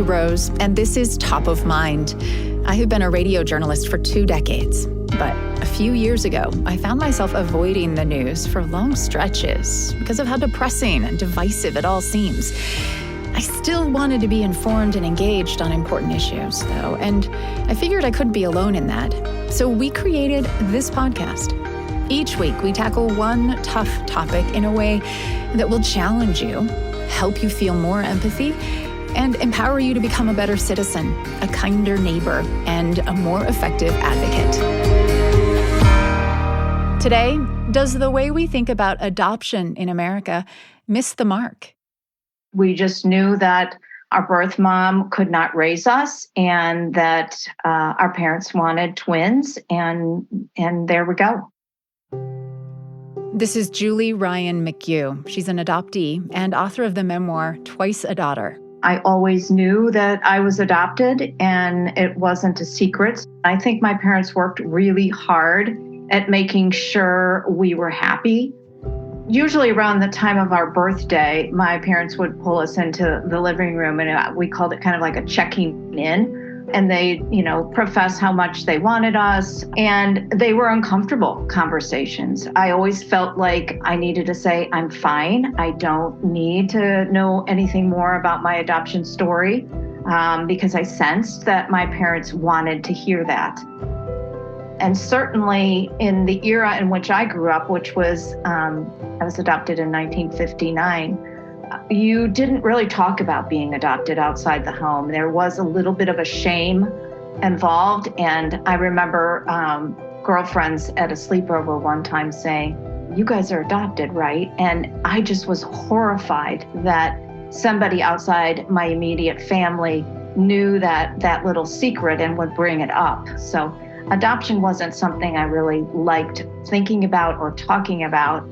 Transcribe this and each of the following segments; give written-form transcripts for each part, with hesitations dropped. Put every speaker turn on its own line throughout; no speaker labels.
Rose, and this is Top of Mind. I have been a radio journalist for 2 decades, but a few years ago, I found myself avoiding the news for long stretches because of how depressing and divisive it all seems. I still wanted to be informed and engaged on important issues, though, and I figured I couldn't be alone in that. So we created this podcast. Each week, we tackle one tough topic in a way that will challenge you, help you feel more empathy, and empower you to become a better citizen, a kinder neighbor, and a more effective advocate. Today, does the way we think about adoption in America miss the mark?
We just knew that our birth mom could not raise us and that our parents wanted twins, and there we go.
This is Julie Ryan McHugh. She's an adoptee and author of the memoir, Twice a Daughter.
I always knew that I was adopted, and it wasn't a secret. I think my parents worked really hard at making sure we were happy. Usually around the time of our birthday, my parents would pull us into the living room, and we called it kind of like a checking in. And they, profess how much they wanted us. And they were uncomfortable conversations. I always felt like I needed to say, I'm fine. I don't need to know anything more about my adoption story, because I sensed that my parents wanted to hear that. And certainly in the era in which I grew up, which was, I was adopted in 1959, you didn't really talk about being adopted outside the home. There was a little bit of a shame involved. And I remember girlfriends at a sleepover one time saying, "You guys are adopted, right?" And I just was horrified that somebody outside my immediate family knew that little secret and would bring it up. So adoption wasn't something I really liked thinking about or talking about.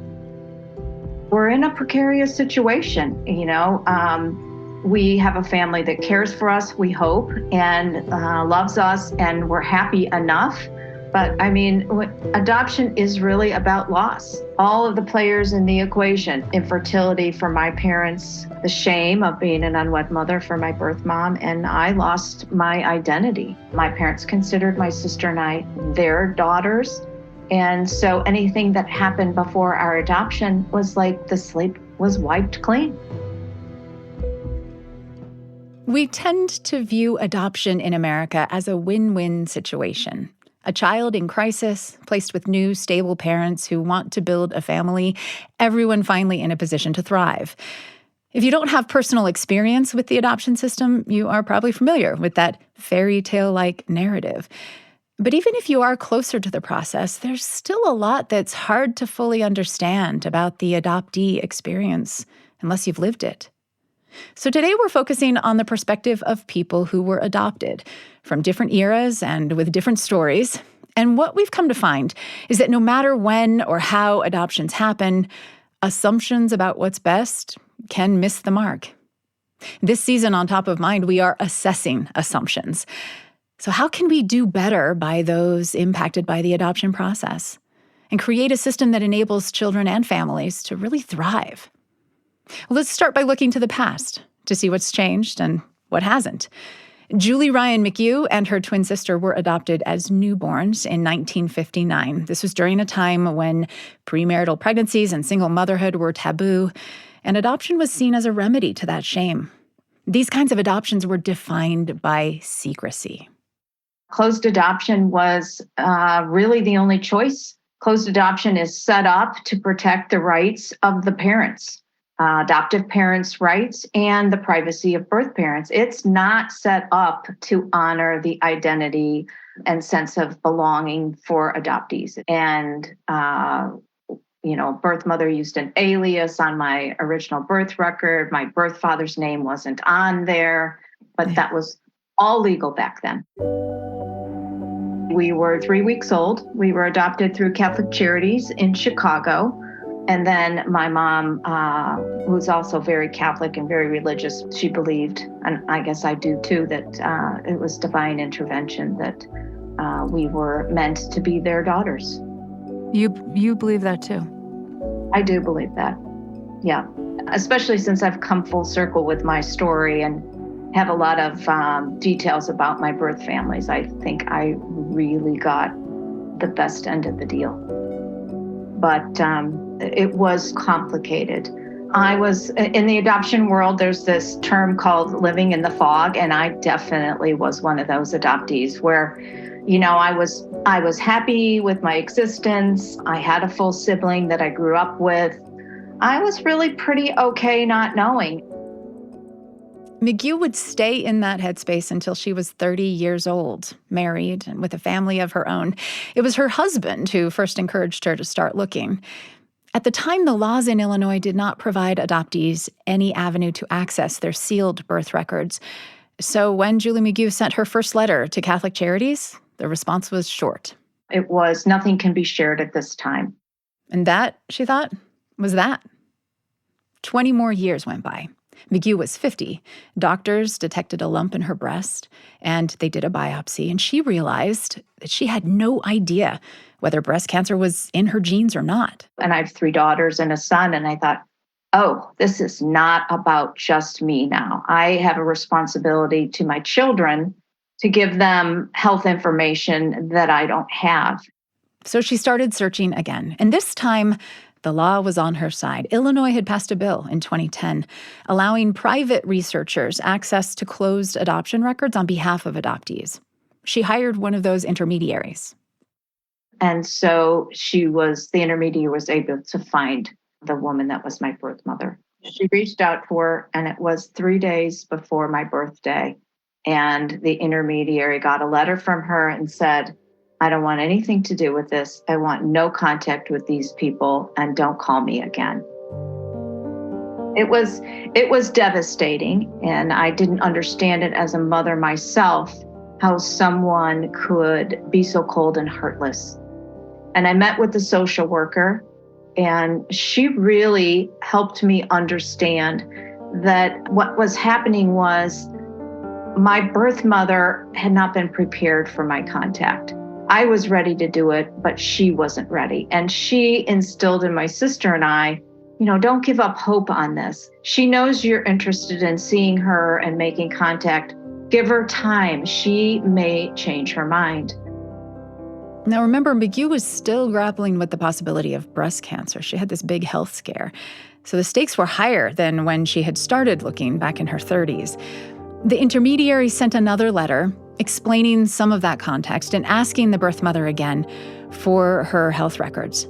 We're in a precarious situation, we have a family that cares for us, we hope, and loves us, and we're happy enough. But adoption is really about loss. All of the players in the equation: infertility for my parents, the shame of being an unwed mother for my birth mom, and I lost my identity. My parents considered my sister and I their daughters. And so anything that happened before our adoption was like the slate was wiped clean.
We tend to view adoption in America as a win-win situation. A child in crisis, placed with new, stable parents who want to build a family, everyone finally in a position to thrive. If you don't have personal experience with the adoption system, you are probably familiar with that fairytale-like narrative. But even if you are closer to the process, there's still a lot that's hard to fully understand about the adoptee experience unless you've lived it. So today we're focusing on the perspective of people who were adopted from different eras and with different stories. And what we've come to find is that no matter when or how adoptions happen, assumptions about what's best can miss the mark. This season on Top of Mind, we are assessing assumptions. So how can we do better by those impacted by the adoption process and create a system that enables children and families to really thrive? Well, let's start by looking to the past to see what's changed and what hasn't. Julie Ryan McHugh and her twin sister were adopted as newborns in 1959. This was during a time when premarital pregnancies and single motherhood were taboo, and adoption was seen as a remedy to that shame. These kinds of adoptions were defined by secrecy.
Closed adoption was really the only choice. Closed adoption is set up to protect the rights of the parents, adoptive parents' rights, and the privacy of birth parents. It's not set up to honor the identity and sense of belonging for adoptees. And, birth mother used an alias on my original birth record. My birth father's name wasn't on there, but that was all legal back then. We were 3 weeks old. We were adopted through Catholic Charities in Chicago. And then my mom, who's also very Catholic and very religious, she believed, and I guess I do too, that it was divine intervention, that we were meant to be their daughters.
You believe that too?
I do believe that, yeah. Especially since I've come full circle with my story and have a lot of details about my birth families. I think I really got the best end of the deal. But it was complicated. I was in the adoption world, there's this term called living in the fog, and I definitely was one of those adoptees where, I was happy with my existence. I had a full sibling that I grew up with. I was really pretty okay not knowing.
McGue would stay in that headspace until she was 30 years old, married, and with a family of her own. It was her husband who first encouraged her to start looking. At the time, the laws in Illinois did not provide adoptees any avenue to access their sealed birth records. So when Julie McGue sent her first letter to Catholic Charities, the response was short.
It was, nothing can be shared at this time.
And that, she thought, was that. 20 more years went by. McGue was 50. Doctors detected a lump in her breast, and they did a biopsy, and she realized that she had no idea whether breast cancer was in her genes or not.
And I have 3 daughters and a son, and I thought, oh, this is not about just me now. I have a responsibility to my children to give them health information that I don't have.
So she started searching again, and this time, the law was on her side. Illinois had passed a bill in 2010 allowing private researchers access to closed adoption records on behalf of adoptees. She hired one of those intermediaries.
And so the intermediary was able to find the woman that was my birth mother. She reached out for her, and it was 3 days before my birthday. And the intermediary got a letter from her and said, I don't want anything to do with this. I want no contact with these people, and don't call me again. It was devastating, and I didn't understand it as a mother myself, how someone could be so cold and heartless. And I met with the social worker, and she really helped me understand that what was happening was my birth mother had not been prepared for my contact. I was ready to do it, but she wasn't ready. And she instilled in my sister and I, don't give up hope on this. She knows you're interested in seeing her and making contact. Give her time. She may change her mind.
Now, remember, McGue was still grappling with the possibility of breast cancer. She had this big health scare. So the stakes were higher than when she had started looking back in her 30s. The intermediary sent another letter explaining some of that context and asking the birth mother again for her health records.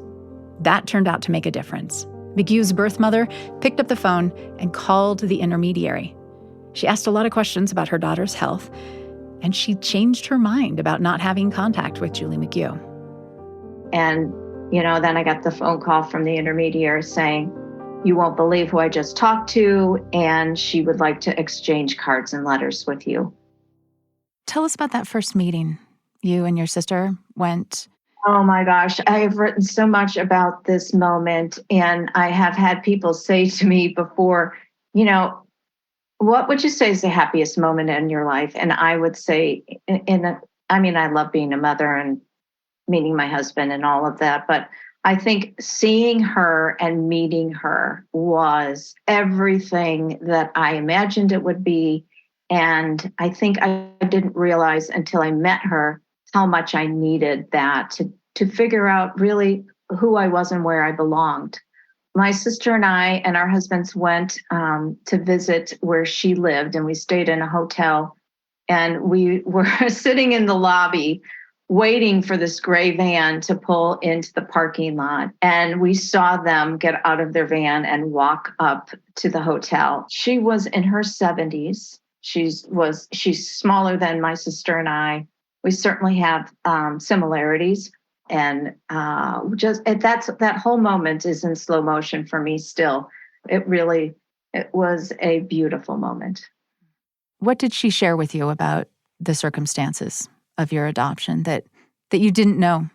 That turned out to make a difference. McGue's birth mother picked up the phone and called the intermediary. She asked a lot of questions about her daughter's health, and she changed her mind about not having contact with Julie McGue.
And, then I got the phone call from the intermediary saying, you won't believe who I just talked to, and she would like to exchange cards and letters with you.
Tell us about that first meeting you and your sister went.
Oh my gosh, I have written so much about this moment, and I have had people say to me before, what would you say is the happiest moment in your life? And I would say, I love being a mother and meeting my husband and all of that, but I think seeing her and meeting her was everything that I imagined it would be. And I think I didn't realize until I met her how much I needed that to figure out really who I was and where I belonged. My sister and I and our husbands went to visit where she lived, and we stayed in a hotel. And we were sitting in the lobby waiting for this gray van to pull into the parking lot. And we saw them get out of their van and walk up to the hotel. She was in her 70s. She's smaller than my sister and I. We certainly have similarities. And that whole moment is in slow motion for me still. It was a beautiful moment.
What did she share with you about the circumstances of your adoption that you didn't know?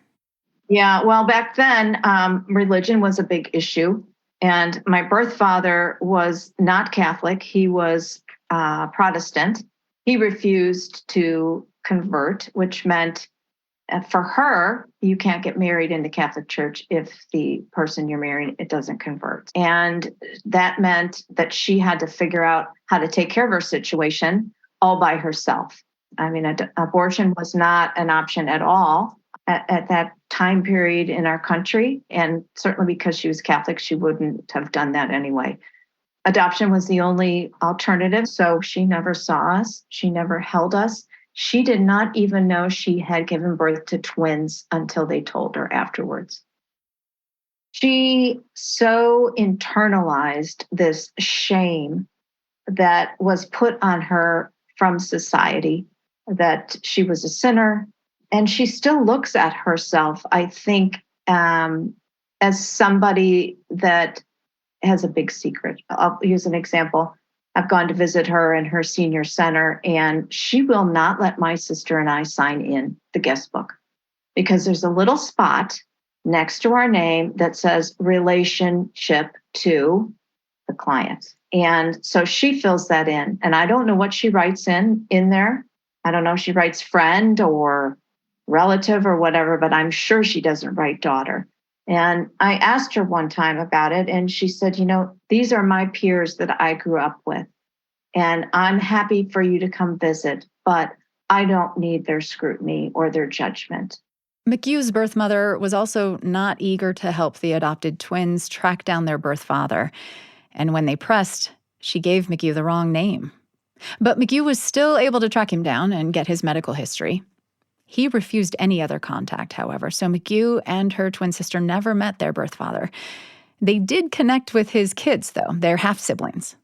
Yeah, well, back then, religion was a big issue. And my birth father was not Catholic. He was Protestant. He refused to convert, which meant for her, you can't get married in the Catholic Church if the person you're marrying, it doesn't convert. And that meant that she had to figure out how to take care of her situation all by herself. I mean, abortion was not an option at all at that time period in our country. And certainly because she was Catholic, she wouldn't have done that anyway. Adoption was the only alternative. So she never saw us. She never held us. She did not even know she had given birth to twins until they told her afterwards. She so internalized this shame that was put on her from society, that she was a sinner. And she still looks at herself, I think, as somebody that has a big secret. I'll use an example. I've gone to visit her in her senior center, and she will not let my sister and I sign in the guest book because there's a little spot next to our name that says relationship to the client. And so she fills that in. And I don't know what she writes in there. I don't know if she writes friend or relative or whatever, but I'm sure she doesn't write daughter. And I asked her one time about it, and she said, these are my peers that I grew up with, and I'm happy for you to come visit, but I don't need their scrutiny or their judgment.
McHugh's birth mother was also not eager to help the adopted twins track down their birth father. And when they pressed, she gave McHugh the wrong name. But McHugh was still able to track him down and get his medical history. He refused any other contact, however, so McHugh and her twin sister never met their birth father. They did connect with his kids, though. They're half-siblings.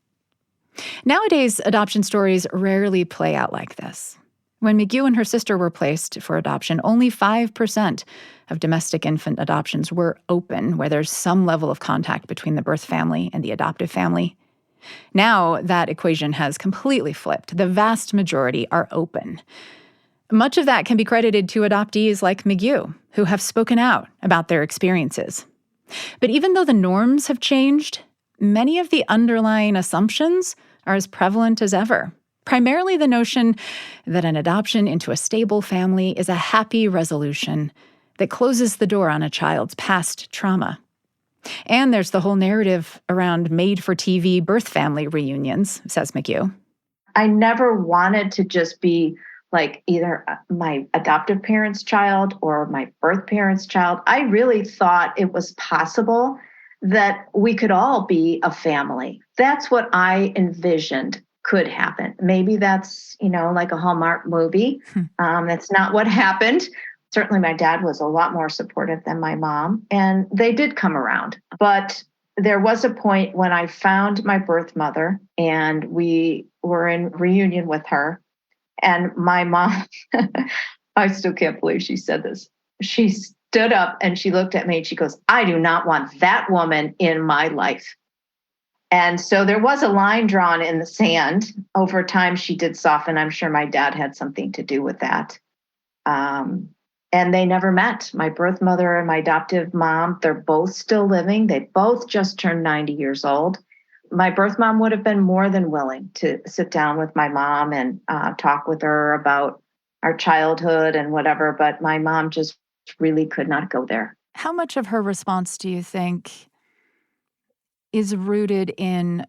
Nowadays, adoption stories rarely play out like this. When McHugh and her sister were placed for adoption, only 5% of domestic infant adoptions were open, where there's some level of contact between the birth family and the adoptive family. Now, that equation has completely flipped. The vast majority are open. Much of that can be credited to adoptees like McHugh, who have spoken out about their experiences. But even though the norms have changed, many of the underlying assumptions are as prevalent as ever. Primarily the notion that an adoption into a stable family is a happy resolution that closes the door on a child's past trauma. And there's the whole narrative around made-for-TV birth family reunions, says McHugh.
I never wanted to just be like either my adoptive parents' child or my birth parents' child. I really thought it was possible that we could all be a family. That's what I envisioned could happen. Maybe that's, like a Hallmark movie. That's not what happened. Certainly my dad was a lot more supportive than my mom, and they did come around. But there was a point when I found my birth mother, and we were in reunion with her. And my mom, I still can't believe she said this. She stood up and she looked at me and she goes, "I do not want that woman in my life." And so there was a line drawn in the sand. Over time, she did soften. I'm sure my dad had something to do with that. And they never met. My birth mother and my adoptive mom, they're both still living. They both just turned 90 years old. My birth mom would have been more than willing to sit down with my mom and talk with her about our childhood and whatever, but my mom just really could not go there.
How much of her response do you think is rooted in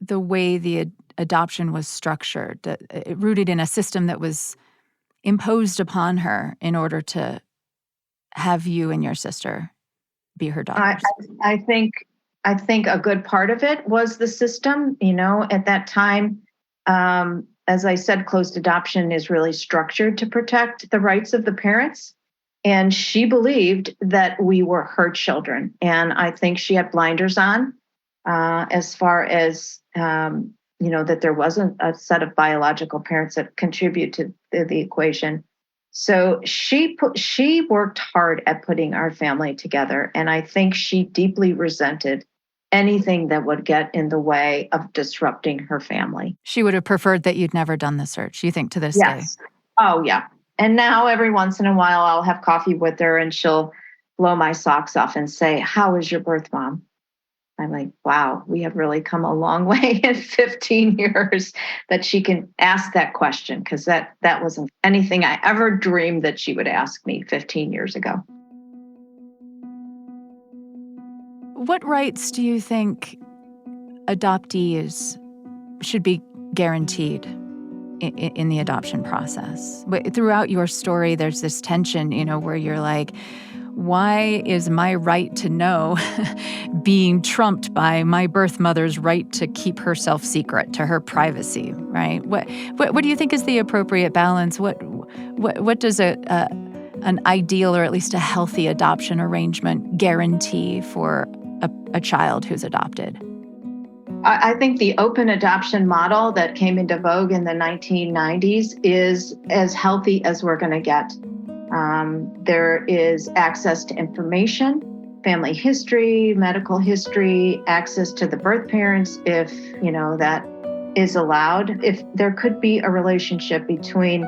the way the adoption was structured, rooted in a system that was imposed upon her in order to have you and your sister be her daughters?
I think a good part of it was the system. At that time, as I said, closed adoption is really structured to protect the rights of the parents. And she believed that we were her children. And I think she had blinders on as far as, that there wasn't a set of biological parents that contribute to the equation. So she worked hard at putting our family together. And I think she deeply resented anything that would get in the way of disrupting her family.
She would have preferred that you'd never done the search, you think, to this day?
Yes. Oh, yeah. And now every once in a while, I'll have coffee with her and she'll blow my socks off and say, "How is your birth mom?" I'm like, wow, we have really come a long way in 15 years that she can ask that question, because that wasn't anything I ever dreamed that she would ask me 15 years ago.
What rights do you think adoptees should be guaranteed in the adoption process? Throughout your story, there's this tension, where you're like, why is my right to know being trumped by my birth mother's right to keep herself secret, to her privacy, right? What do you think is the appropriate balance? What does an ideal, or at least a healthy adoption arrangement guarantee for a child who's adopted?
I think the open adoption model that came into vogue in the 1990s is as healthy as we're going to get. There is access to information, family history, medical history, access to the birth parents if, that is allowed. If there could be a relationship between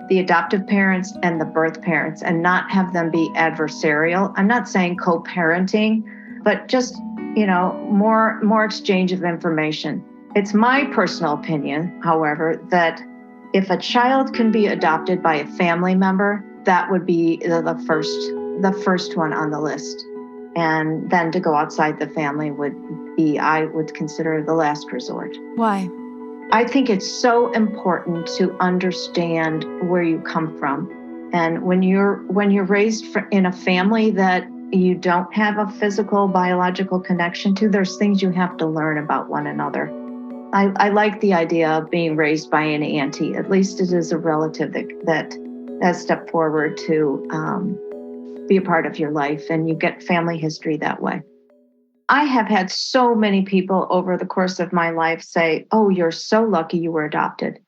the adoptive parents and the birth parents and not have them be adversarial. I'm not saying co-parenting, but just, more exchange of information. It's my personal opinion, however, that if a child can be adopted by a family member, that would be the first one on the list. And then to go outside the family I would consider the last resort.
Why?
I think it's so important to understand where you come from. And when you're raised in a family that you don't have a physical, biological connection to, there's things you have to learn about one another. I like the idea of being raised by an auntie. At least it is a relative that has stepped forward to be a part of your life, and you get family history that way. I have had so many people over the course of my life say, "Oh, you're so lucky you were adopted."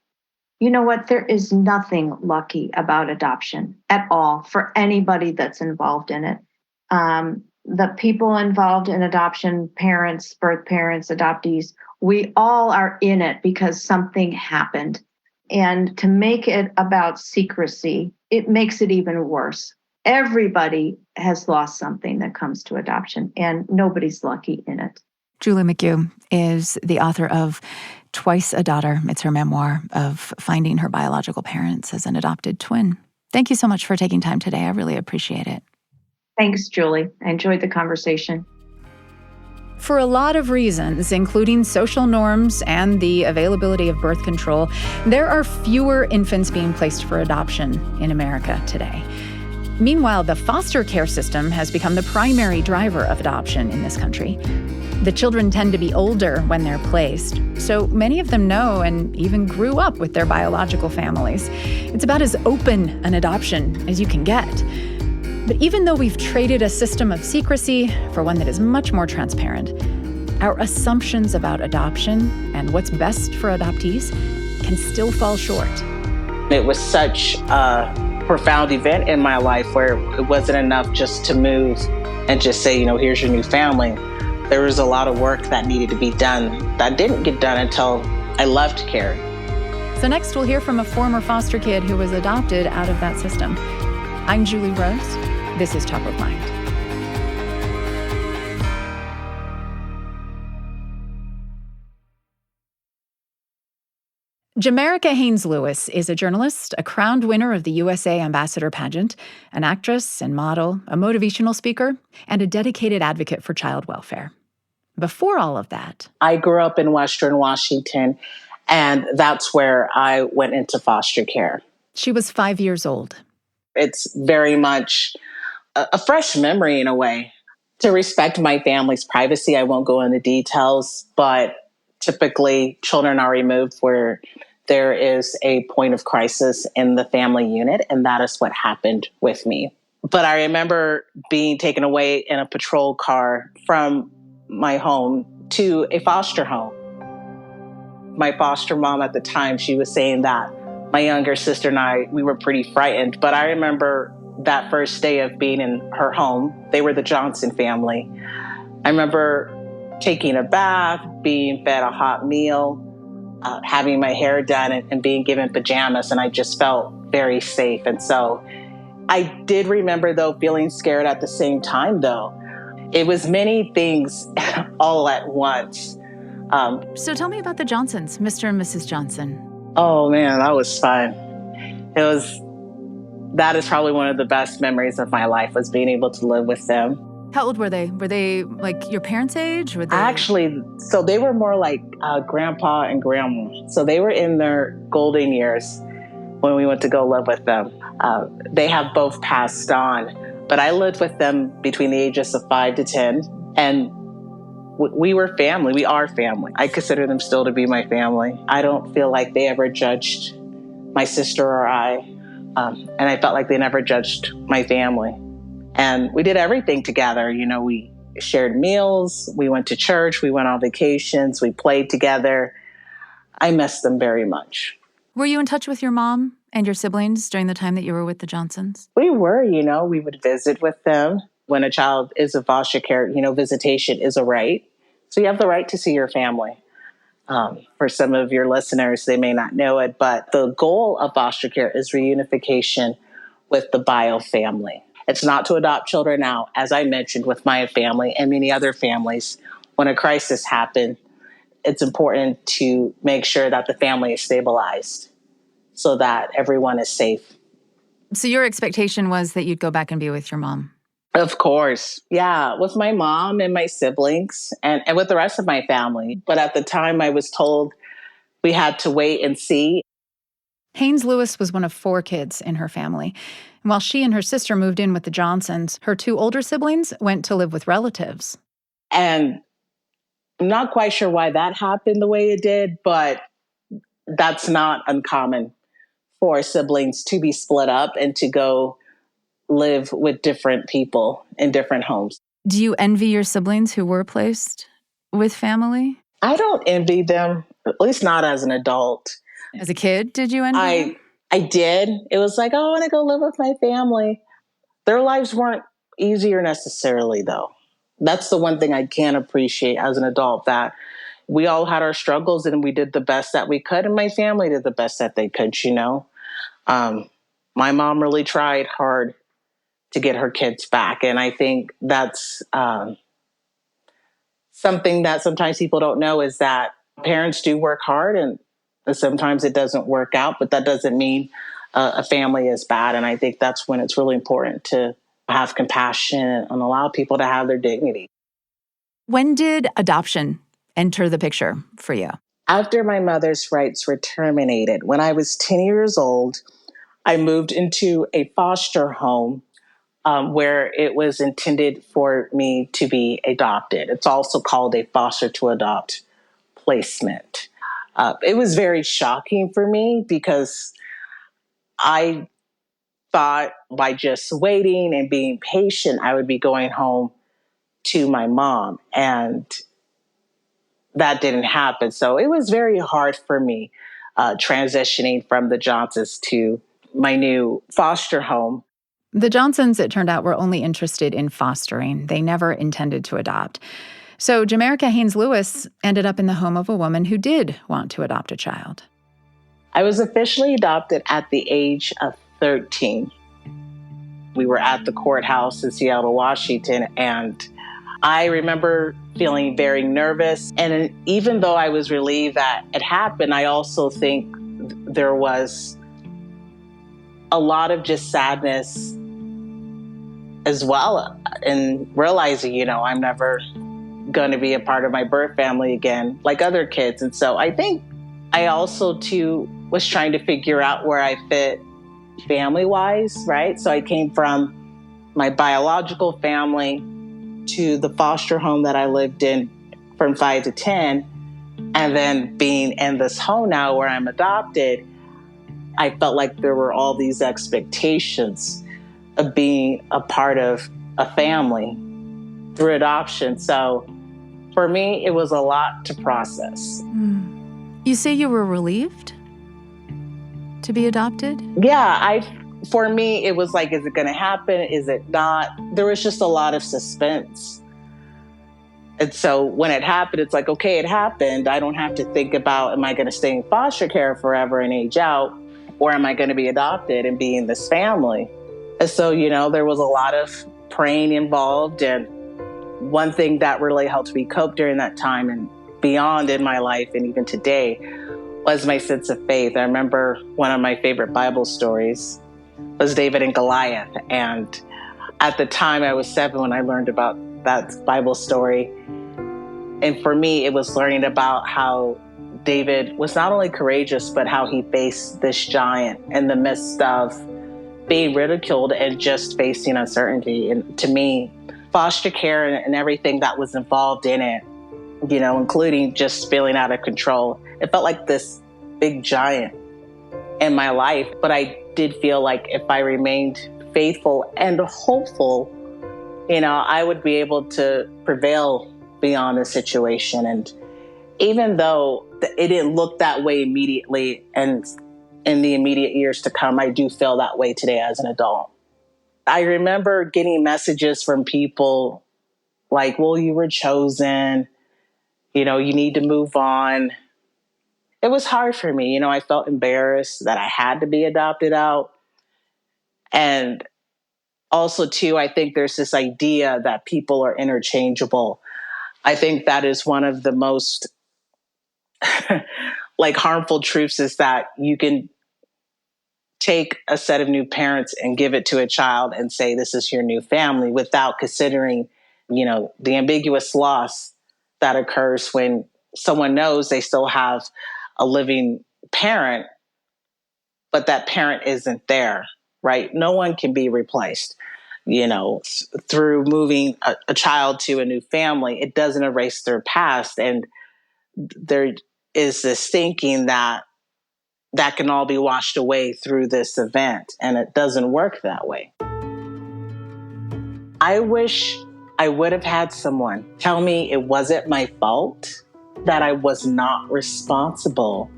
You know what? There is nothing lucky about adoption at all for anybody that's involved in it. The people involved in adoption, parents, birth parents, adoptees, we all are in it because something happened. And to make it about secrecy, it makes it even worse. Everybody has lost something that comes to adoption, and nobody's lucky in it.
Julie McHugh is the author of Twice a Daughter. It's her memoir of finding her biological parents as an adopted twin. Thank you so much for taking time today. I really appreciate it.
Thanks, Julie. I enjoyed the conversation.
For a lot of reasons, including social norms and the availability of birth control, there are fewer infants being placed for adoption in America today. Meanwhile, the foster care system has become the primary driver of adoption in this country. The children tend to be older when they're placed, so many of them know and even grew up with their biological families. It's about as open an adoption as you can get. But even though we've traded a system of secrecy for one that is much more transparent, our assumptions about adoption and what's best for adoptees can still fall short.
It was such a profound event in my life where it wasn't enough just to move and just say, here's your new family. There was a lot of work that needed to be done that didn't get done until I left Carrie.
So next we'll hear from a former foster kid who was adopted out of that system. I'm Julie Rose. This is Top of Mind. Jamerica Haynes-Lewis is a journalist, a crowned winner of the USA Ambassador pageant, an actress and model, a motivational speaker, and a dedicated advocate for child welfare. Before all of that,
I grew up in Western Washington, and that's where I went into foster care.
She was 5 years old.
It's very much a fresh memory in a way. To respect my family's privacy, I won't go into details, but typically children are removed where there is a point of crisis in the family unit, and that is what happened with me. But I remember being taken away in a patrol car from my home to a foster home. My foster mom at the time, she was saying that my younger sister and I, we were pretty frightened. But I remember that first day of being in her home. They were the Johnson family. I remember taking a bath, being fed a hot meal, having my hair done and being given pajamas. And I just felt very safe. And so I did remember, though, feeling scared at the same time, though. It was many things all at once.
So tell me about the Johnsons, Mr. and Mrs. Johnson.
Oh, man, that was fun. That is probably one of the best memories of my life, was being able to live with them.
How old were they? Were they like your parents' age? Were they...
Actually, so they were more like grandpa and grandma. So they were in their golden years when we went to go live with them. They have both passed on, but I lived with them between the ages of 5 to 10. And we were family. We are family. I consider them still to be my family. I don't feel like they ever judged my sister or I. And I felt like they never judged my family. And we did everything together. You know, we shared meals. We went to church. We went on vacations. We played together. I miss them very much.
Were you in touch with your mom and your siblings during the time that you were with the Johnsons?
We were, we would visit with them. When a child is in foster care, visitation is a right. So you have the right to see your family. For some of your listeners, they may not know it, but the goal of foster care is reunification with the bio family. It's not to adopt children out, as I mentioned with my family and many other families. When a crisis happens, it's important to make sure that the family is stabilized so that everyone is safe.
So your expectation was that you'd go back and be with your mom?
Of course. Yeah, with my mom and my siblings and with the rest of my family. But at the time, I was told we had to wait and see.
Haynes Lewis was one of 4 kids in her family. And while she and her sister moved in with the Johnsons, her 2 older siblings went to live with relatives.
And I'm not quite sure why that happened the way it did, but that's not uncommon for siblings to be split up and to go live with different people in different homes.
Do you envy your siblings who were placed with family?
I don't envy them, at least not as an adult.
As a kid, did you envy them?
I did. It was like, oh, I want to go live with my family. Their lives weren't easier necessarily, though. That's the one thing I can appreciate as an adult, that we all had our struggles and we did the best that we could. And my family did the best that they could, My mom really tried hard to get her kids back. And I think that's something that sometimes people don't know, is that parents do work hard and sometimes it doesn't work out, but that doesn't mean a family is bad. And I think that's when it's really important to have compassion and allow people to have their dignity.
When did adoption enter the picture for you?
After my mother's rights were terminated, when I was 10 years old, I moved into a foster home where it was intended for me to be adopted. It's also called a foster to adopt placement. It was very shocking for me because I thought by just waiting and being patient, I would be going home to my mom. And that didn't happen. So it was very hard for me transitioning from the Johnsons to my new foster home.
The Johnsons, it turned out, were only interested in fostering. They never intended to adopt. So Jamerica Haynes Lewis ended up in the home of a woman who did want to adopt a child.
I was officially adopted at the age of 13. We were at the courthouse in Seattle, Washington, and I remember feeling very nervous. And even though I was relieved that it happened, I also think there was a lot of just sadness as well, and realizing, I'm never going to be a part of my birth family again, like other kids. And so I think I also, too, was trying to figure out where I fit family-wise, right? So I came from my biological family to the foster home that I lived in from 5 to 10, and then being in this home now where I'm adopted, I felt like there were all these expectations of being a part of a family through adoption. So for me, it was a lot to process.
You say you were relieved to be adopted?
Yeah, for me, it was like, is it going to happen? Is it not? There was just a lot of suspense. And so when it happened, it's like, okay, it happened. I don't have to think about, am I going to stay in foster care forever and age out? Or am I going to be adopted and be in this family? And so, there was a lot of praying involved. And one thing that really helped me cope during that time and beyond in my life and even today was my sense of faith. I remember one of my favorite Bible stories was David and Goliath. And At the time, I was 7 when I learned about that Bible story. And for me, it was learning about how David was not only courageous, but how he faced this giant in the midst of being ridiculed and just facing uncertainty. And to me, foster care and everything that was involved in it, including just feeling out of control, it felt like this big giant in my life. But I did feel like if I remained faithful and hopeful, I would be able to prevail beyond the situation. And even though it didn't look that way immediately and in the immediate years to come, I do feel that way today as an adult. I remember getting messages from people like, well, you were chosen, you need to move on. It was hard for me. I felt embarrassed that I had to be adopted out. And also, too, I think there's this idea that people are interchangeable. I think that is one of the most harmful truths, is that you can take a set of new parents and give it to a child and say, this is your new family, without considering, the ambiguous loss that occurs when someone knows they still have a living parent, but that parent isn't there, right? No one can be replaced. Through moving a child to a new family, it doesn't erase their past. And there is this thinking that can all be washed away through this event. And it doesn't work that way. I wish I would have had someone tell me it wasn't my fault, that I was not responsible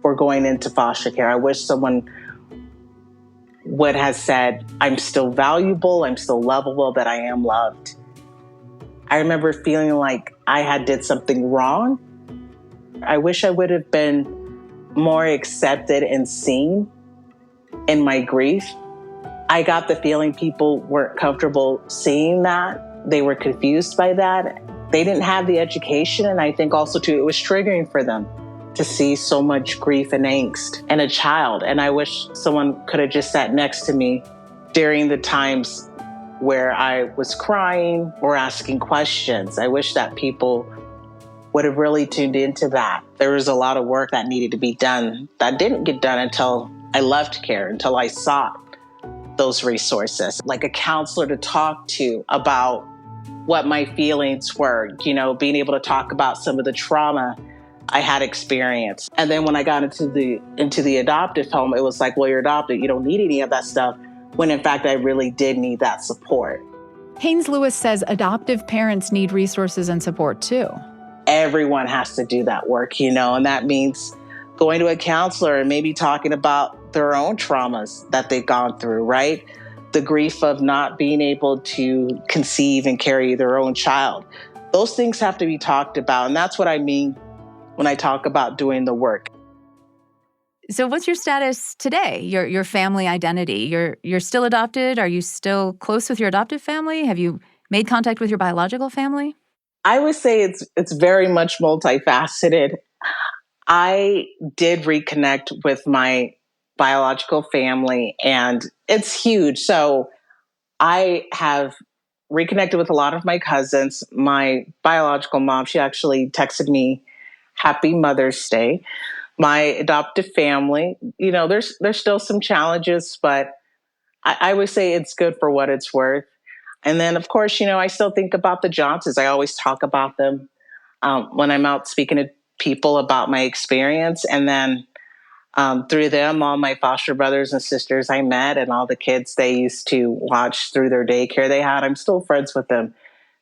for going into foster care. I wish someone would have said, I'm still valuable, I'm still lovable, that I am loved. I remember feeling like I had did something wrong. I wish I would have been more accepted and seen in my grief. I got the feeling people weren't comfortable seeing that. They were confused by that. They didn't have the education. And I think also, too, it was triggering for them to see so much grief and angst in a child. And I wish someone could have just sat next to me during the times where I was crying or asking questions. I wish that people would have really tuned into that. There was a lot of work that needed to be done that didn't get done until I left care, until I sought those resources, like a counselor to talk to about what my feelings were, being able to talk about some of the trauma I had experienced. And then when I got into the adoptive home, it was like, well, you're adopted, you don't need any of that stuff, when in fact I really did need that support.
Haynes Lewis says adoptive parents need resources and support too.
Everyone has to do that work, and that means going to a counselor and maybe talking about their own traumas that they've gone through, right? The grief of not being able to conceive and carry their own child. Those things have to be talked about. And that's what I mean when I talk about doing the work.
So what's your status today, your family identity? You're still adopted? Are you still close with your adoptive family? Have you made contact with your biological family?
I would say it's very much multifaceted. I did reconnect with my biological family, and it's huge. So I have reconnected with a lot of my cousins. My biological mom, she actually texted me, Happy Mother's Day. My adoptive family, there's still some challenges, but I would say it's good for what it's worth. And then, of course, I still think about the Johnsons. I always talk about them when I'm out speaking to people about my experience. And then through them, all my foster brothers and sisters I met, and all the kids they used to watch through their daycare they had, I'm still friends with them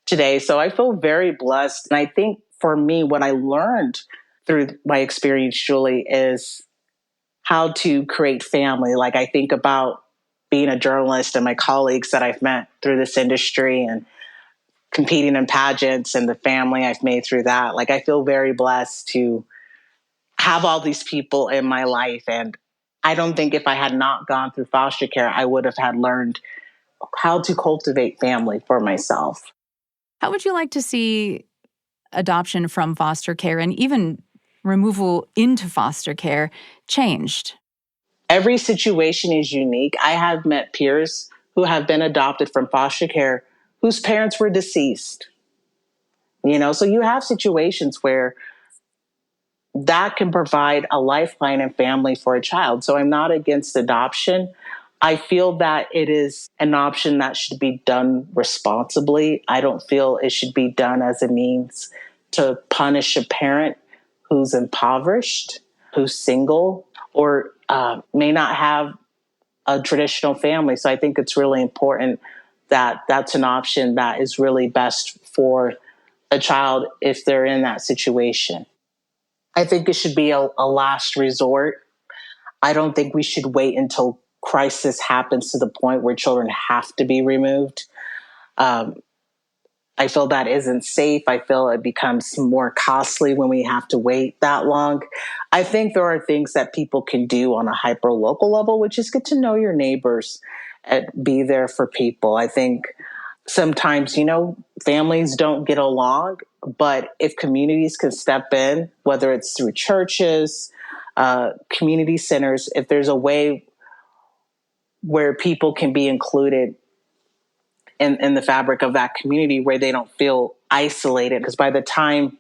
today. So I feel very blessed. And I think for me, what I learned through my experience, Julie, is how to create family. Like, I think about being a journalist and my colleagues that I've met through this industry and competing in pageants and the family I've made through that. Like, I feel very blessed to have all these people in my life. And I don't think if I had not gone through foster care, I would have had learned how to cultivate family for myself.
How would you like to see adoption from foster care and even removal into foster care changed?
Every situation is unique. I have met peers who have been adopted from foster care whose parents were deceased. So you have situations where that can provide a lifeline and family for a child. So I'm not against adoption. I feel that it is an option that should be done responsibly. I don't feel it should be done as a means to punish a parent who's impoverished, who's single, or may not have a traditional family. So I think it's really important that that's an option that is really best for a child if they're in that situation. I think it should be a last resort. I don't think we should wait until crisis happens to the point where children have to be removed. I feel that isn't safe. I feel it becomes more costly when we have to wait that long. I think there are things that people can do on a hyper local level, which is get to know your neighbors and be there for people. I think sometimes, families don't get along, but if communities can step in, whether it's through churches, community centers, if there's a way where people can be included in the fabric of that community where they don't feel isolated, because by the time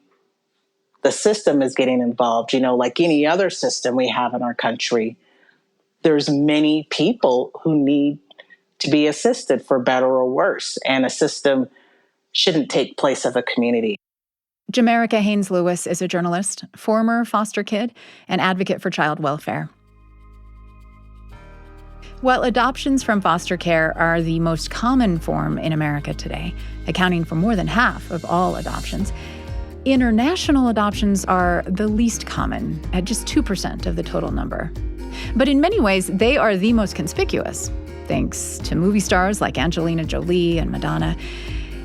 the system is getting involved, like any other system we have in our country, there's many people who need to be assisted for better or worse, and a system shouldn't take place of a community.
Jamerica Haynes-Lewis is a journalist, former foster kid, and advocate for child welfare. While adoptions from foster care are the most common form in America today, accounting for more than half of all adoptions, international adoptions are the least common, at just 2% of the total number. But in many ways, they are the most conspicuous, thanks to movie stars like Angelina Jolie and Madonna,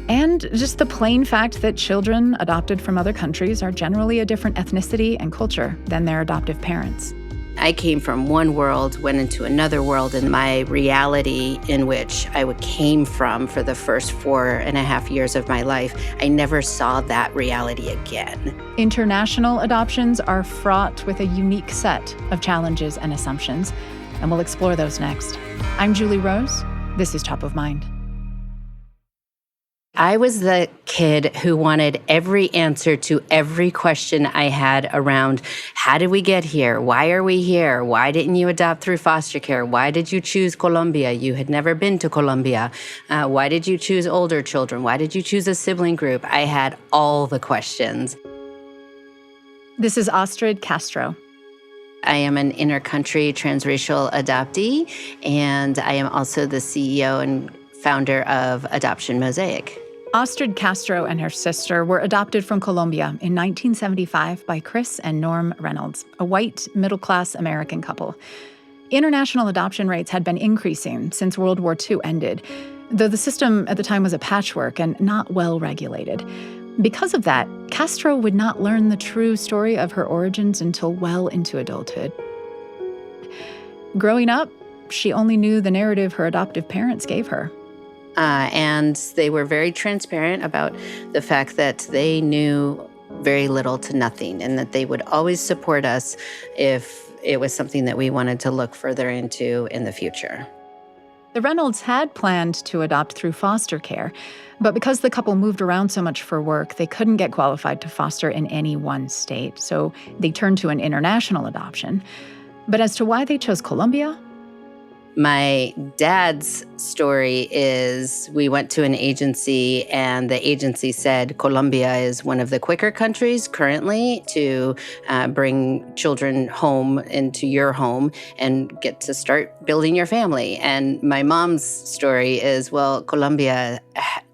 and just the plain fact that children adopted from other countries are generally a different ethnicity and culture than their adoptive parents.
I came from one world, went into another world, and my reality in which I came from for the first 4.5 years of my life, I never saw that reality again.
International adoptions are fraught with a unique set of challenges and assumptions, and we'll explore those next. I'm Julie Rose. This is Top of Mind.
I was the kid who wanted every answer to every question I had around how did we get here? Why are we here? Why didn't you adopt through foster care? Why did you choose Colombia? You had never been to Colombia. Why did you choose older children? Why did you choose a sibling group? I had all the questions.
This is Astrid Castro.
I am an intercountry transracial adoptee, and I am also the CEO and founder of Adoption Mosaic.
Astrid Castro and her sister were adopted from Colombia in 1975 by Chris and Norm Reynolds, a white, middle-class American couple. International adoption rates had been increasing since World War II ended, though the system at the time was a patchwork and not well regulated. Because of that, Castro would not learn the true story of her origins until well into adulthood. Growing up, she only knew the narrative her adoptive parents gave her.
And they were very transparent about the fact that they knew very little to nothing and that they would always support us if it was something that we wanted to look further into in the future.
The Reynolds had planned to adopt through foster care, but because the couple moved around so much for work, they couldn't get qualified to foster in any one state, so they turned to an international adoption. But as to why they chose Colombia?
My dad's story is we went to an agency and the agency said Colombia is one of the quicker countries currently to bring children home into your home and get to start building your family. And my mom's story is, well, Colombia,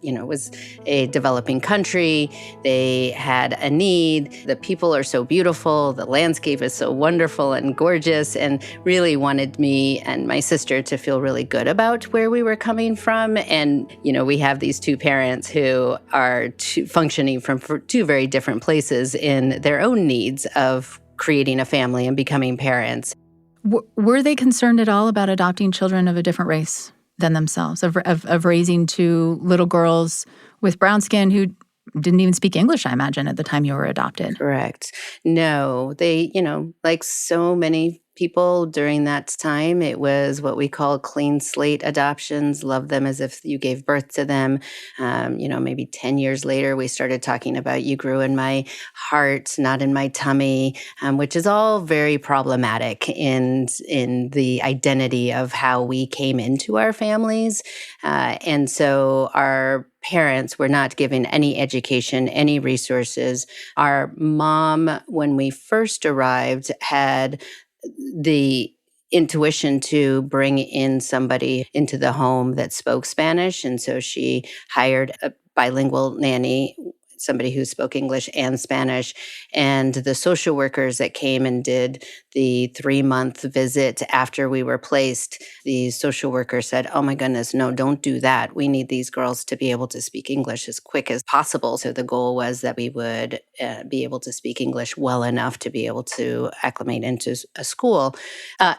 was a developing country. They had a need. The people are so beautiful. The landscape is so wonderful and gorgeous, and really wanted me and my sister to feel really good about where we were coming from. And, we have these two parents who are functioning from two very different places in their own needs of creating a family and becoming parents.
Were they concerned at all about adopting children of a different race than themselves, of raising two little girls with brown skin who didn't even speak English, I imagine, at the time you were adopted.
Correct. No, they, like so many people during that time, it was what we call clean slate adoptions. Love them as if you gave birth to them. Maybe 10 years later, we started talking about you grew in my heart, not in my tummy, which is all very problematic in the identity of how we came into our families. And so our parents were not given any education, any resources. Our mom, when we first arrived, had the intuition to bring in somebody into the home that spoke Spanish. And so she hired a bilingual nanny, somebody who spoke English and Spanish. And the social workers that came and did the 3-month visit after we were placed, the social worker said, "Oh my goodness, no, don't do that. We need these girls to be able to speak English as quick as possible." So the goal was that we would be able to speak English well enough to be able to acclimate into a school.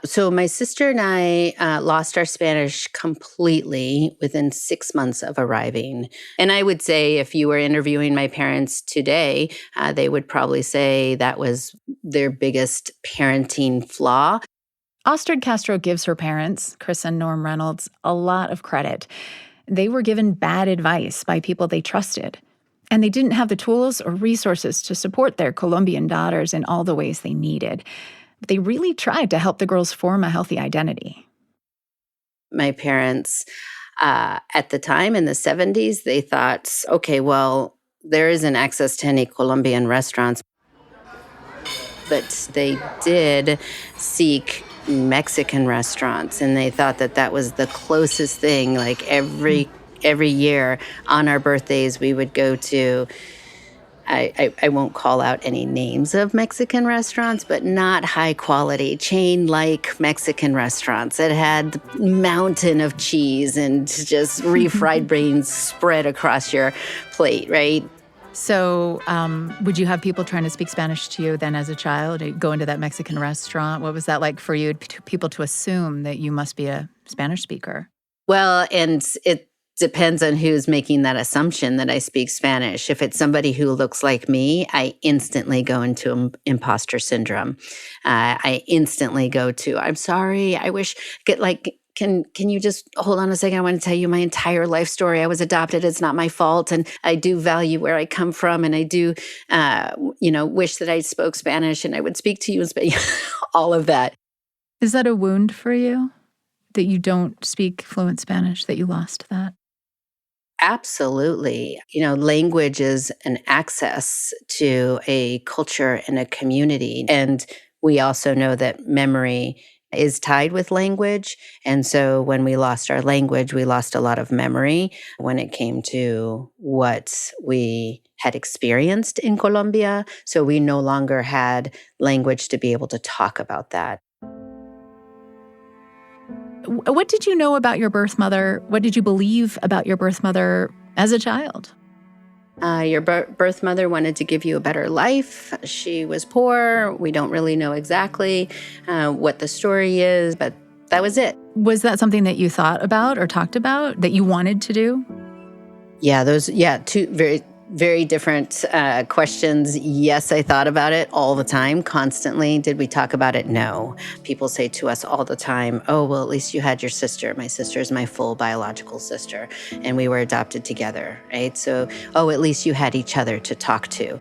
So my sister and I lost our Spanish completely within 6 months of arriving. And I would say if you were interviewing my parents today, they would probably say that was their biggest parenting flaw.
Ostrid Castro gives her parents, Chris and Norm Reynolds, a lot of credit. They were given bad advice by people they trusted, and they didn't have the tools or resources to support their Colombian daughters in all the ways they needed. But they really tried to help the girls form a healthy identity.
My parents, at the time in the 70s, they thought, okay, well, there isn't access to any Colombian restaurants. But they did seek Mexican restaurants, and they thought that that was the closest thing. Like every year on our birthdays, we would go to, I won't call out any names of Mexican restaurants, but not high quality, chain-like Mexican restaurants that had the mountain of cheese and just refried beans spread across your plate, right?
So would you have people trying to speak Spanish to you then as a child? You'd go into that Mexican restaurant. What was that like for you, people to assume that you must be a Spanish speaker?
Well, and it depends on who's making that assumption that I speak Spanish. If it's somebody who looks like me, I instantly go into imposter syndrome. I instantly go to, I'm sorry, I wish, Can you just hold on a second? I want to tell you my entire life story. I was adopted. It's not my fault. And I do value where I come from. And I do, wish that I spoke Spanish and I would speak to you in Spanish, all of that.
Is that a wound for you, that you don't speak fluent Spanish, that you lost that?
Absolutely. Language is an access to a culture and a community. And we also know that memory is tied with language. And so when we lost our language, we lost a lot of memory when it came to what we had experienced in Colombia. So we no longer had language to be able to talk about that.
What did you know about your birth mother? What did you believe about your birth mother as a child?
Your birth mother wanted to give you a better life. She was poor. We don't really know exactly what the story is, but that was it.
Was that something that you thought about or talked about that you wanted to do?
Yeah, two very, very different questions. Yes, I thought about it all the time, constantly. Did we talk about it? No. People say to us all the time, oh, well, at least you had your sister. My sister is my full biological sister, and we were adopted together, right? So, oh, at least you had each other to talk to.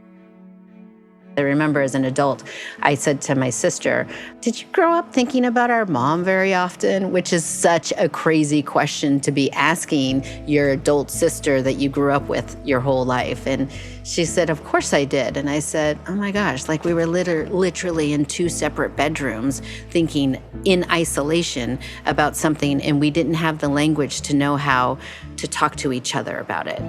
I remember as an adult, I said to my sister, did you grow up thinking about our mom very often? Which is such a crazy question to be asking your adult sister that you grew up with your whole life. And she said, of course I did. And I said, oh my gosh, like we were literally in 2 separate bedrooms thinking in isolation about something, and we didn't have the language to know how to talk to each other about it.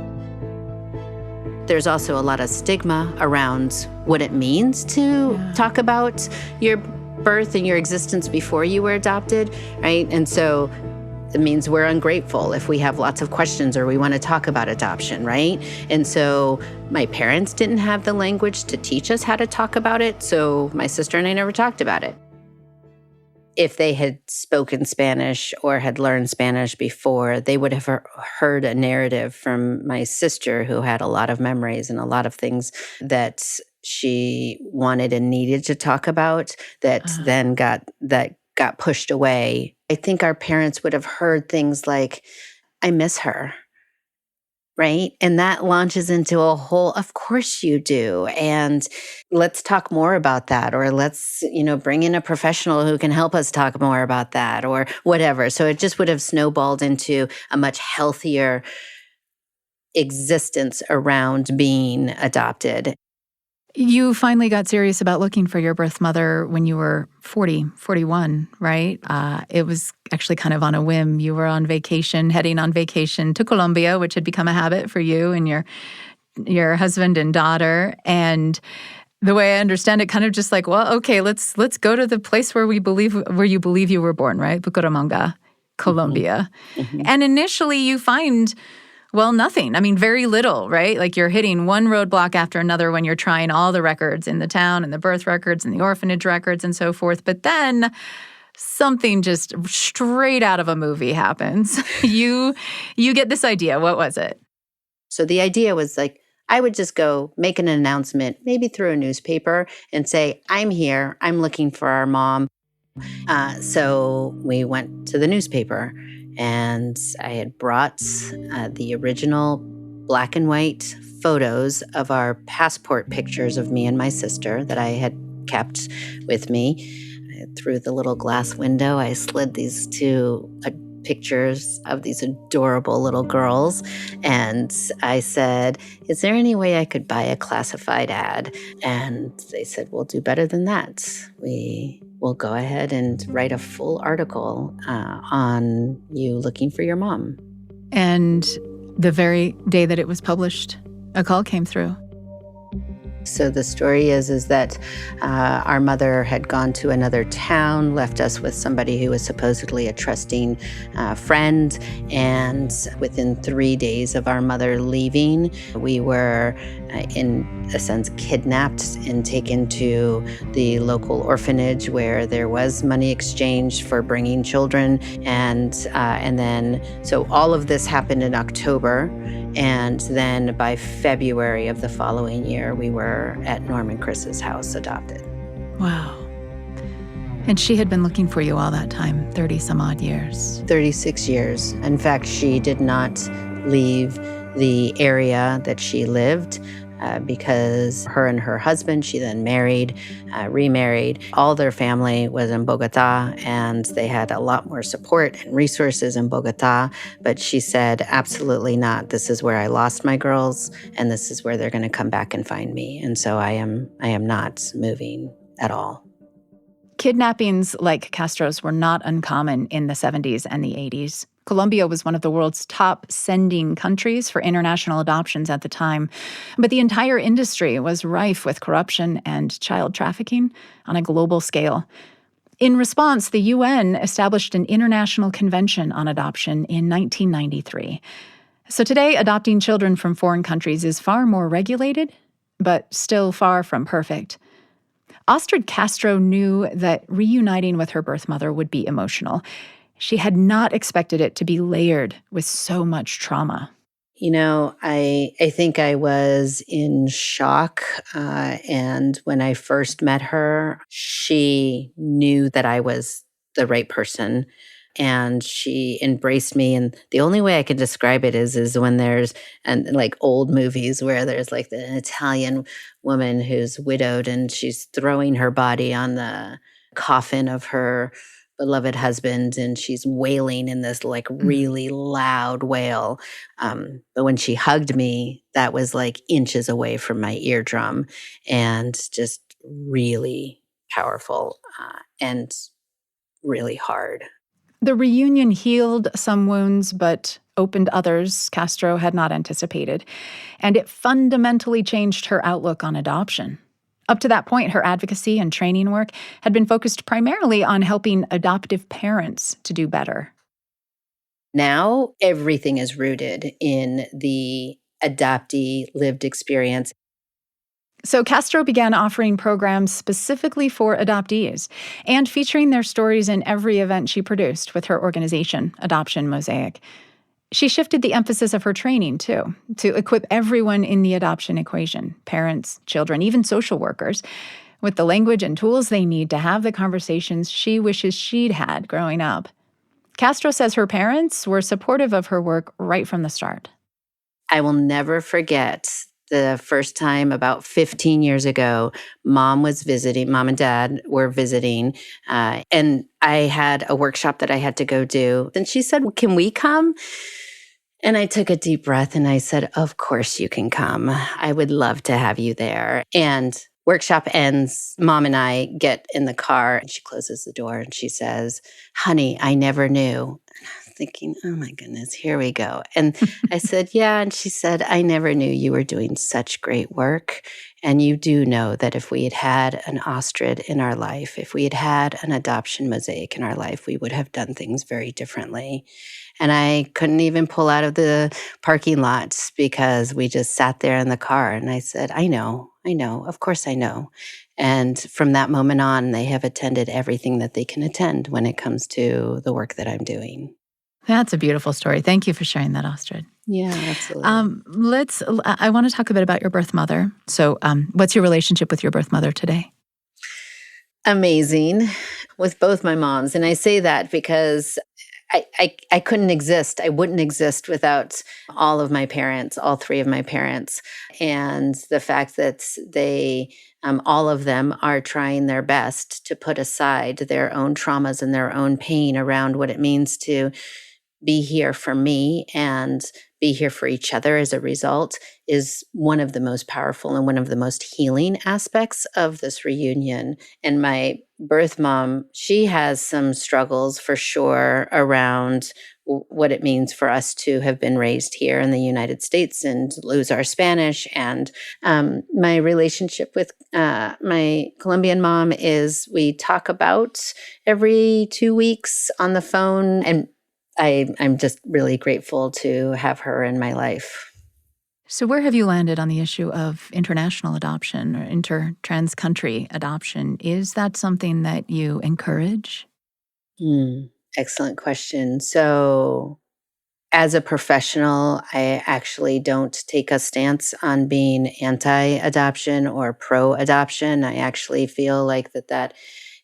There's also a lot of stigma around what it means to talk about your birth and your existence before you were adopted, right? And so it means we're ungrateful if we have lots of questions or we want to talk about adoption, right? And so my parents didn't have the language to teach us how to talk about it, so my sister and I never talked about it. if they had spoken Spanish or had learned Spanish before, they would have heard a narrative from my sister who had a lot of memories and a lot of things that she wanted and needed to talk about that then got pushed away. I think our parents would have heard things like, I miss her. Right. And that launches into a whole, of course you do. And let's talk more about that. Or let's, bring in a professional who can help us talk more about that or whatever. So it just would have snowballed into a much healthier existence around being adopted.
You finally got serious about looking for your birth mother when you were 41, right? It was actually kind of on a whim. You were on vacation, heading on vacation to Colombia, which had become a habit for you and your husband and daughter. And the way I understand it, kind of just like, well, okay, let's go to the place where you believe you were born, right? Bucaramanga, Colombia.
Mm-hmm.
And initially you find, well, nothing. I mean, very little, right? Like you're hitting one roadblock after another when you're trying all the records in the town and the birth records and the orphanage records and so forth. But then something just straight out of a movie happens. You get this idea. What was it?
So the idea was like, I would just go make an announcement, maybe through a newspaper and say, I'm here. I'm looking for our mom. So we went to the newspaper. And I had brought the original black and white photos of our passport pictures of me and my sister that I had kept with me. Through the little glass window, I slid these two pictures of these adorable little girls. And I said, is there any way I could buy a classified ad? And they said, we'll do better than that. We'll go ahead and write a full article on you looking for your mom.
And the very day that it was published, a call came through.
So the story is that our mother had gone to another town, left us with somebody who was supposedly a trusting friend. And within 3 days of our mother leaving, we were, in a sense, kidnapped and taken to the local orphanage where there was money exchanged for bringing children. And then, so all of this happened in October. And then by February of the following year, we were at Norm and Chris's house adopted.
Wow. And she had been looking for you all that time, 30 some odd years.
36 years. In fact, she did not leave the area that she lived because her and her husband, she then married, remarried. All their family was in Bogota, and they had a lot more support and resources in Bogota. But she said, absolutely not. This is where I lost my girls, and this is where they're going to come back and find me. And so I am not moving at all.
Kidnappings like Castro's were not uncommon in the 70s and the 80s. Colombia was one of the world's top sending countries for international adoptions at the time. But the entire industry was rife with corruption and child trafficking on a global scale. In response, the UN established an international convention on adoption in 1993. So today, adopting children from foreign countries is far more regulated, but still far from perfect. Astrid Castro knew that reuniting with her birth mother would be emotional. She had not expected it to be layered with so much trauma.
I think I was in shock. And when I first met her, she knew that I was the right person. And she embraced me. And the only way I can describe it is when there's, and like old movies where there's like the Italian woman who's widowed and she's throwing her body on the coffin of her beloved husband and she's wailing in this like really loud wail. But when she hugged me, that was like inches away from my eardrum and just really powerful and really hard.
The reunion healed some wounds, but opened others Castro had not anticipated. And it fundamentally changed her outlook on adoption. Up to that point, her advocacy and training work had been focused primarily on helping adoptive parents to do better.
Now, everything is rooted in the adoptee lived experience.
So Castro began offering programs specifically for adoptees and featuring their stories in every event she produced with her organization, Adoption Mosaic. She shifted the emphasis of her training, too, to equip everyone in the adoption equation, parents, children, even social workers, with the language and tools they need to have the conversations she wishes she'd had growing up. Castro says her parents were supportive of her work right from the start.
I will never forget the first time about 15 years ago, mom and dad were visiting, and I had a workshop that I had to go do. And she said, "Can we come?" And I took a deep breath and I said, "Of course you can come. I would love to have you there." And workshop ends, mom and I get in the car and she closes the door and she says, "Honey, I never knew." Thinking, oh my goodness, here we go. And I said, "Yeah." And she said, "I never knew you were doing such great work. And you do know that if we had had an ostrich in our life, if we had had an adoption mosaic in our life, we would have done things very differently." And I couldn't even pull out of the parking lots because we just sat there in the car. And I said, I know, of course I know. And from that moment on, they have attended everything that they can attend when it comes to the work that I'm doing.
That's a beautiful story. Thank you for sharing that, Astrid.
Yeah, absolutely.
I want to talk a bit about your birth mother. So what's your relationship with your birth mother today?
Amazing with both my moms. And I say that because I couldn't exist. I wouldn't exist without all of my parents, all three of my parents. And the fact that they, all of them are trying their best to put aside their own traumas and their own pain around what it means to be here for me and be here for each other as a result is one of the most powerful and one of the most healing aspects of this reunion. And my birth mom, she has some struggles for sure around what it means for us to have been raised here in the United States and lose our Spanish. And my relationship with my Colombian mom is we talk about every 2 weeks on the phone, and I'm just really grateful to have her in my life.
So where have you landed on the issue of international adoption or trans-country adoption? Is that something that you encourage?
Excellent question. So as a professional, I actually don't take a stance on being anti-adoption or pro-adoption. I actually feel like that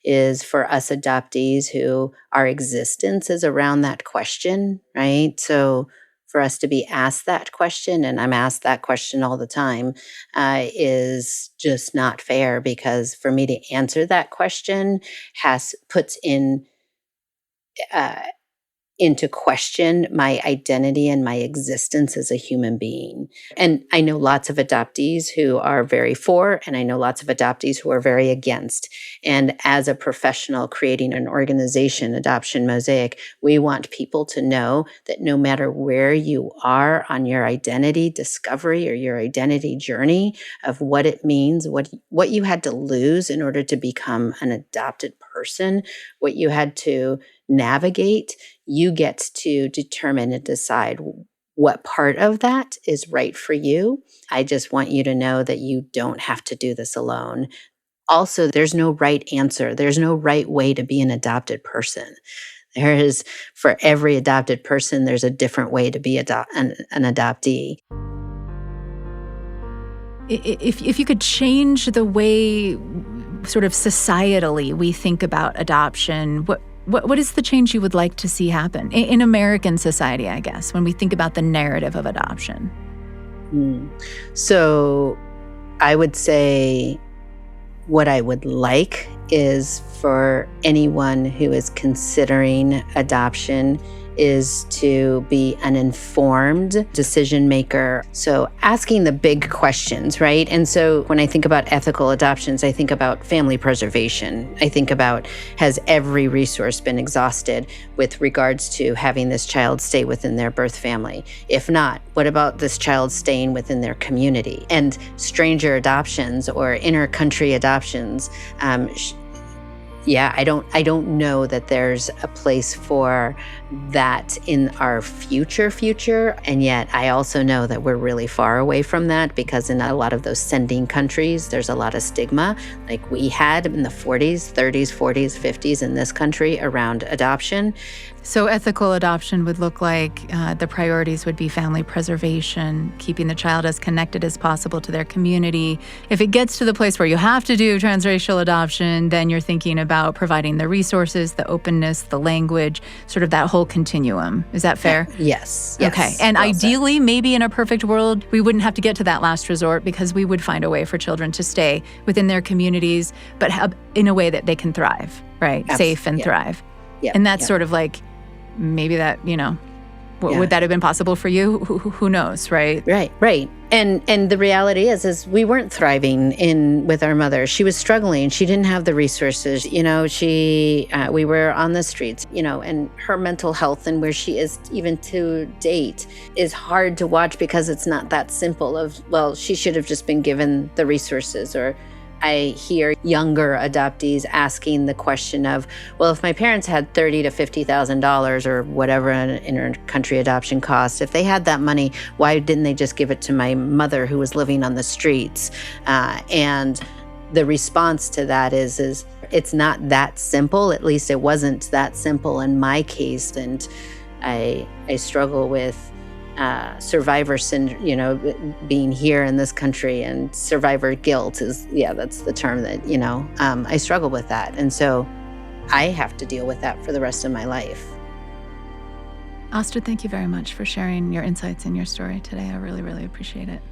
is for us adoptees who our existence is around that question, right? So for us to be asked that question, and I'm asked that question all the time, is just not fair, because for me to answer that question puts into question my identity and my existence as a human being. And I know lots of adoptees who are very for, and I know lots of adoptees who are very against. And as a professional creating an organization, Adoption Mosaic, we want people to know that no matter where you are on your identity discovery or your identity journey of what it means, what you had to lose in order to become an adopted person, what you had to navigate, you get to determine and decide what part of that is right for you. I just want you to know that you don't have to do this alone. Also, there's no right answer. There's no right way to be an adopted person. There is, for every adopted person, there's a different way to be an adoptee.
If you could change the way sort of societally we think about adoption, what is the change you would like to see happen in American society, I guess, when we think about the narrative of adoption?
So I would say what I would like is for anyone who is considering adoption is to be an informed decision maker. So asking the big questions, right? And so when I think about ethical adoptions, I think about family preservation. I think about, has every resource been exhausted with regards to having this child stay within their birth family? If not, what about this child staying within their community? And stranger adoptions or inter-country adoptions, yeah, I don't know that there's a place for that in our future. And yet I also know that we're really far away from that, because in a lot of those sending countries, there's a lot of stigma, like we had in the 40s, 30s, 40s, 50s in this country around adoption.
So ethical adoption would look like the priorities would be family preservation, keeping the child as connected as possible to their community. If it gets to the place where you have to do transracial adoption, then you're thinking about providing the resources, the openness, the language, sort of that whole continuum. Is that fair?
Yes.
Okay. And well ideally, maybe in a perfect world, we wouldn't have to get to that last resort, because we would find a way for children to stay within their communities, but in a way that they can thrive, right? Safe and thrive.
Yeah.
And that's sort of like, maybe that, would that have been possible for you? Who knows, right?
Right. And the reality is we weren't thriving with our mother. She was struggling. She didn't have the resources. We were on the streets, and her mental health and where she is even to date is hard to watch, because it's not that simple of, well, she should have just been given the resources. Or I hear younger adoptees asking the question of, well, if my parents had $30,000 to $50,000 or whatever an inter-country adoption cost, if they had that money, why didn't they just give it to my mother who was living on the streets? And the response to that is it's not that simple. At least it wasn't that simple in my case. And I struggle with survivor syndrome, being here in this country, and survivor guilt that's the term that, I struggle with that. And so I have to deal with that for the rest of my life.
Astrid, thank you very much for sharing your insights and your story today. I really, really appreciate it.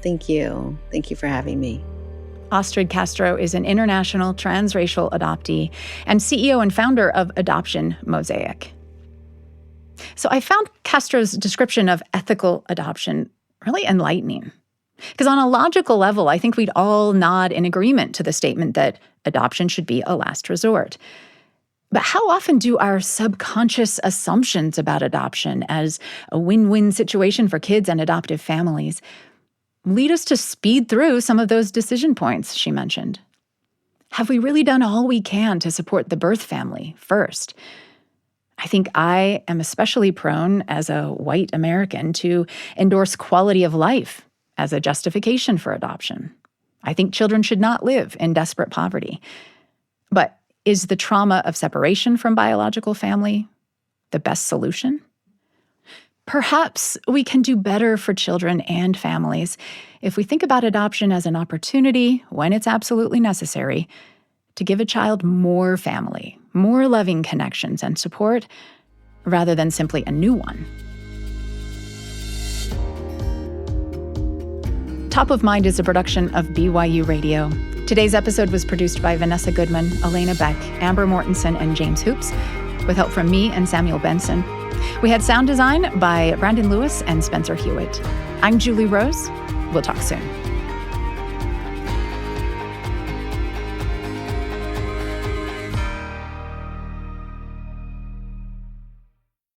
Thank you. Thank you for having me.
Astrid Castro is an international transracial adoptee and CEO and founder of Adoption Mosaic. So I found Castro's description of ethical adoption really enlightening. Because on a logical level, I think we'd all nod in agreement to the statement that adoption should be a last resort. But how often do our subconscious assumptions about adoption as a win-win situation for kids and adoptive families lead us to speed through some of those decision points she mentioned? Have we really done all we can to support the birth family first? I think I am especially prone, as a white American, to endorse quality of life as a justification for adoption. I think children should not live in desperate poverty. But is the trauma of separation from biological family the best solution? Perhaps we can do better for children and families if we think about adoption as an opportunity, when it's absolutely necessary, to give a child more family, more loving connections and support, rather than simply a new one. Top of Mind is a production of BYU Radio. Today's episode was produced by Vanessa Goodman, Elena Beck, Amber Mortensen, and James Hoops, with help from me and Samuel Benson. We had sound design by Brandon Lewis and Spencer Hewitt. I'm Julie Rose. We'll talk soon.